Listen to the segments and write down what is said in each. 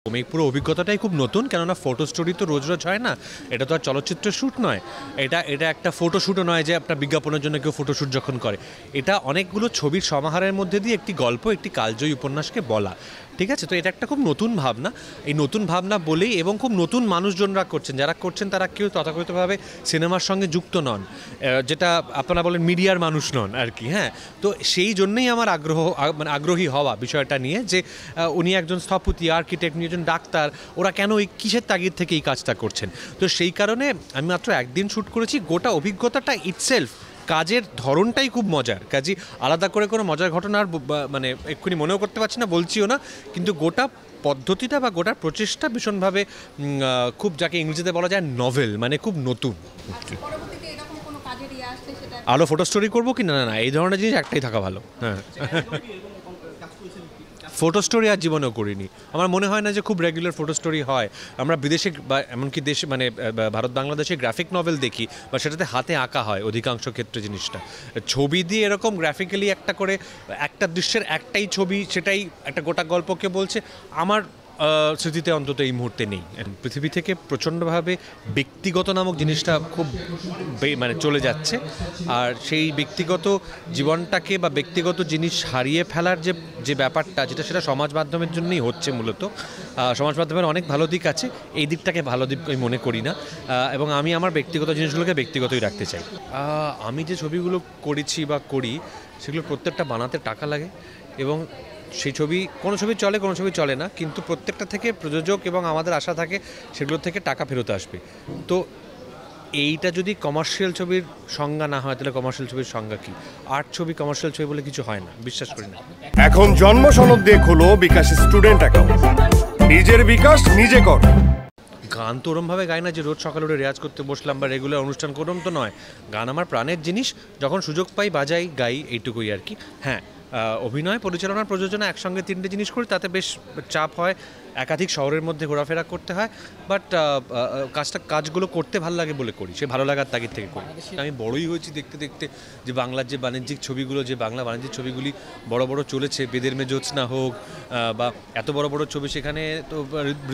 এই পুরো অভিজ্ঞতাটাই খুব নতুন, কেননা ফটো স্টোরি তো রোজ রোজ হয় না। এটা তো আর চলচ্চিত্রের শ্যুট নয়, এটা একটা ফটোশ্যুটও নয় যে আপনার বিজ্ঞাপনের জন্য কেউ ফটোশ্যুট যখন করে। এটা অনেকগুলো ছবির সমাহারের মধ্যে দিয়ে একটি গল্প, একটি কালজয়ী উপন্যাসকে বলা। ঠিক আছে, তো এটা একটা খুব নতুন ভাবনা। এই নতুন ভাবনা বলেই এবং খুব নতুন মানুষজনরা করছেন, যারা করছেন তারা কেউ তথাকথিতভাবে সিনেমার সঙ্গে যুক্ত নন, যেটা আপনারা বলেন মিডিয়ার মানুষ নন আর কি। হ্যাঁ, তো সেই জন্যই আমার আগ্রহী হওয়া বিষয়টা নিয়ে, যে উনি একজন স্থপতি, আর্কিটেক্ট, উনি একজন ডাক্তার, ওরা কেন এই কিসের তাগিদ থেকে এই কাজটা করছেন। তো সেই কারণে আমি মাত্র একদিন শ্যুট করেছি। গোটা অভিজ্ঞতাটা ইটসেলফ, কাজের ধরনটাই খুব মজার। কাজে আলাদা করে কোনো মজার ঘটনা আর মানে এক্ষুনি মনেও করতে পারছি না, বলছিও না, কিন্তু গোটা পদ্ধতিটা বা গোটা প্রচেষ্টা ভীষণভাবে খুব, যাকে ইংরেজিতে বলা যায় নভেল, মানে খুব নতুন। আলো ফটো স্টোরি করবো কি না, না এই ধরনের জিনিস একটাই থাকা ভালো। হ্যাঁ, ফটো স্টোরি আর জীবনেও করিনি। আমার মনে হয় না যে খুব রেগুলার ফটো স্টোরি হয়। আমরা বিদেশে বা এমনকি দেশে, মানে ভারত বাংলাদেশে গ্রাফিক নভেল দেখি, বা সেটাতে হাতে আঁকা হয় অধিকাংশ ক্ষেত্রে জিনিসটা। ছবি দিয়ে এরকম গ্রাফিক্যালি একটা করে একটা দৃশ্যের একটাই ছবি, সেটাই একটা গোটা গল্পকে বলছে, আমার স্মৃতিতে অন্তত এই মুহূর্তে নেই। পৃথিবী থেকে প্রচণ্ডভাবে ব্যক্তিগত নামক জিনিসটা খুব মানে চলে যাচ্ছে। আর সেই ব্যক্তিগত জীবনটাকে বা ব্যক্তিগত জিনিস হারিয়ে ফেলার যে ব্যাপারটা, সেটা সমাজ মাধ্যমের জন্যই হচ্ছে মূলত। সমাজ মাধ্যমের অনেক ভালো দিক আছে, এই দিকটাকে ভালো দিক আমি মনে করি না, এবং আমি আমার ব্যক্তিগত জিনিসগুলোকে ব্যক্তিগতই রাখতে চাই। আমি যে ছবিগুলো করেছি বা করি, সেগুলো প্রত্যেকটা বানাতে টাকা লাগে, এবং সেই ছবি, কোনো ছবি চলে, কোনো ছবি চলে না, কিন্তু প্রত্যেকটা থেকে প্রযোজক এবং আমাদের আশা থাকে সেগুলোর থেকে টাকা ফেরত আসবে। তো এইটা যদি কমার্শিয়াল ছবির সংজ্ঞা না হয়, তাহলে কমার্শিয়াল ছবির সংজ্ঞা কি? আর্ট ছবি কমার্শিয়াল ছবি বলে কিছু হয় না, বিশ্বাস করি না। এখন জন্ম সনদ দিয়ে খোলো বিকাশ স্টুডেন্ট অ্যাকাউন্ট, নিজের বিকাশ নিজে কর। গান তো ওরমভাবে গাই না যে রোজ সকালে উঠে রেয়াজ করতে বসলাম বা রেগুলার অনুষ্ঠান করলাম, তো নয়। গান আমার প্রাণের জিনিস, যখন সুযোগ পাই বাজাই, গাই, এইটুকুই আর কি। হ্যাঁ, অভিনয়, পরিচালনা, প্রযোজনা একসঙ্গে তিনটে জিনিস করি, তাতে বেশ চাপ হয়, একাধিক শহরের মধ্যে ঘোরাফেরা করতে হয়, বাট কাজগুলো করতে ভালো লাগে বলে করি, সে ভালো লাগার তাগিদ থেকে করি। আমি বড়ই হয়েছি দেখতে দেখতে যে বাংলার যে বাণিজ্যিক ছবিগুলো, যে বাংলা বাণিজ্যিক ছবিগুলি বড় বড় চলেছে, বেদের মেয়ে জ্যোৎস্না হোক, বা এত বড় বড় ছবি, সেখানে তো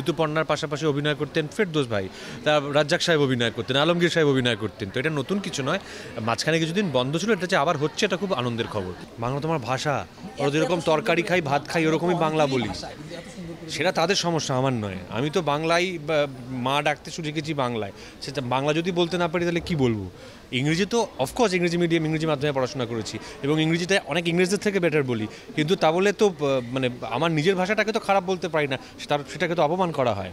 ঋতুপর্ণার পাশাপাশি অভিনয় করতেন ফেরদৌস ভাই, তার রাজ্জাক সাহেব অভিনয় করতেন, আলমগীর সাহেব অভিনয় করতেন। তো এটা নতুন কিছু নয়, মাঝখানে কিছুদিন বন্ধ ছিল, এটা যে আবার হচ্ছে, এটা খুব আনন্দের খবর। বাংলা তোমার ভাষা, ওরা যেরকম তরকারি খাই, ভাত খাই, ওরকমই বাংলা বলি, সেটা তাদের সমস্যা, আমার নয়। আমি তো বাংলায় মা ডাকতে শিখেছি বাংলায়, সেটা বাংলা যদি বলতে না পারি তাহলে কি বলবো? ইংরেজি তো অফকোর্স ইংরেজি মিডিয়াম, ইংরেজি মাধ্যমে পড়াশোনা করেছি, এবং ইংরেজিতে অনেক ইংরেজদের থেকে বেটার বলি, কিন্তু তা বলে তো মানে আমার নিজের ভাষাটাকে তো খারাপ বলতে পারি না, সেটাকে তো অপমান করা হয়।